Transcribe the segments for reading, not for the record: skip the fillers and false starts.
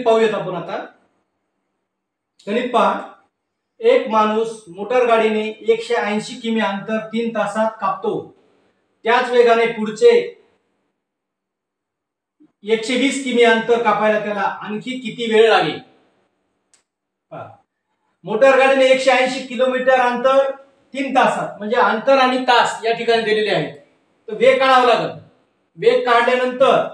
पाहूयात आपण आता. गणित पहा. एक माणूस मोटर गाडीने 180 किमी अंतर 3 तासात कापतो. त्याच वेगाने पुढचे 120 किमी अंतर कापायला त्याला आणखी किती वेळ लागेल? मोटर गाडीने 180 किलोमीटर अंतर 3 तासात, म्हणजे अंतर आणि तास या ठिकाणी दिलेले आहेत. तर वेग काढावा लागेल. वेग काढल्यानंतर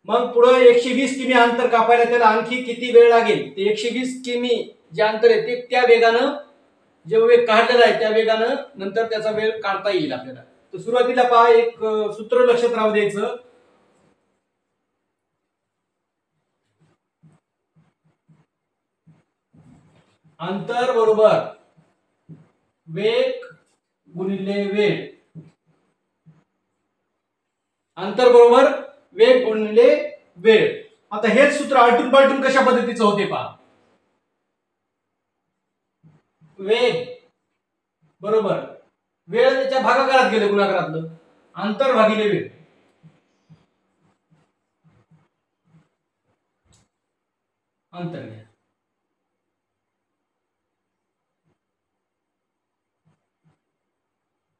मग पुढे 120 किमी अंतर कापायला त्याला आणखी किती वेळ लागेल? ते 120 किमी जे अंतर आहे ते त्या वेगानं, जे वेग काढलेला आहे त्या वेगानं नंतर त्याचा वेळ काढता येईल आपल्याला. तर सुरुवातीला पहा, एक सूत्र लक्षात राहू द्यायचं. अंतर बरोबर वेग गुणिले वेळ. अंतर बरोबर वेग गुणिले वेळ. आता हेच सूत्र आलटून पालटून कशा पद्धतीचं होते पहा. वेग बरोबर वेळ त्याच्या भागाकारात गेले, गुणाकारातलं. अंतर भागिले वेळ. अंतर घ्या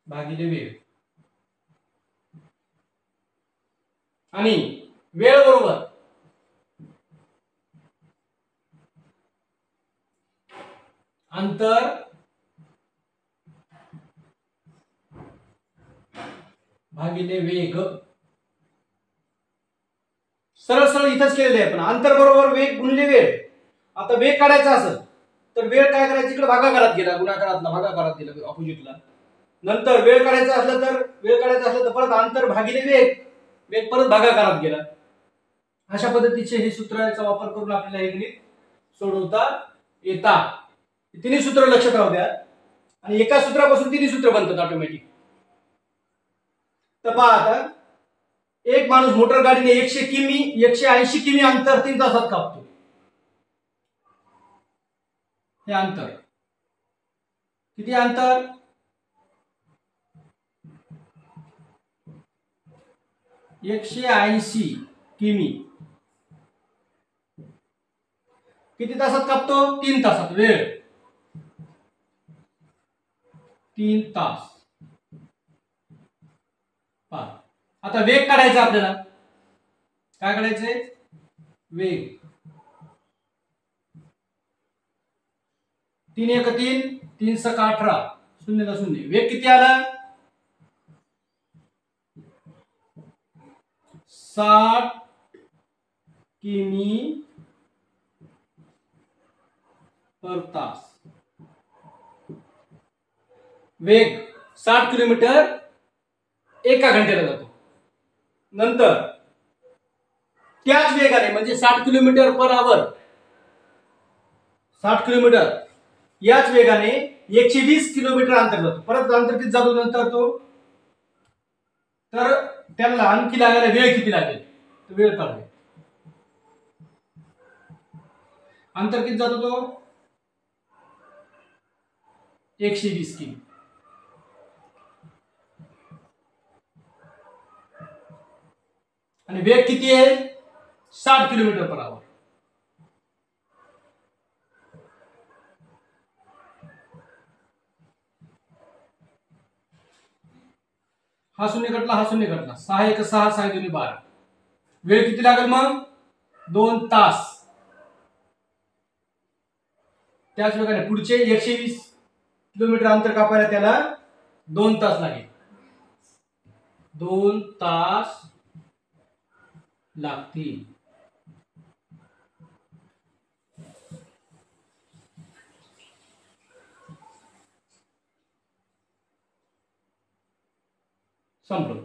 भागिले वेळ. आणि वेळ बरोबर अंतर भागिले वेग. सरळ सरळ इथंच केलेलं आहे. पण अंतर बरोबर वेग गुणिले वेळ. आता वेग काढायचा असेल तर वेळ काय करायचं, इकडे भागाकारात गेला, गुणाकारातला भागाकारात गेला ऑपोजिटला. नंतर वेळ काढायचा असलं तर परत अंतर भागिले वेग, वेग परत भागाकारात गेला. अशा पद्धतीचे हे सूत्राचा वापर करून आपल्याला हे गणित सोडवता येतात. तिन्ही सूत्र लक्षात राहू द्या. आणि एका सूत्रापासून तिन्ही सूत्र बनतात ऑटोमॅटिक. तर पहा आता, एक माणूस मोटर गाडीने 180 किमी अंतर 3 तासात कापतो. हे अंतर किती? अंतर 180 किमी किती तासात कापतो? 3 तासात. वेळ 3 तास. आता वेग काढायचा आपल्याला. काय काढायचंय? वेग. 3 1 3, 3 6 18, 0 ला 0. वेग किती आला? 60 किमी पर तास. वेग 60 किलोमीटर एका घंट्याला जातो. नंतर त्याच वेगाने, म्हणजे 60 किलोमीटर पर आवर, 60 किलोमीटर याच वेगाने 120 किलोमीटर अंतर जातो. परत अंतर किती जातो नंतर तो? तर त्याला आणखी लागायला वेळ किती लागेल? तो वेळ काढूया. अंतर किती जातो तो? 120 किमी. आणि वेग किती आहे? 60 किलोमीटर पर आवर. हा शून्य कटला, हा शून्य कटला. 6 1 6, 6 2 12. वेळ किती लागेल मग? 2 तास. त्याच वेगाने पुढचे 120 किलोमीटर अंतर कापायला त्याला 2 तास लागेल. 2 तास लागतील. संपलं.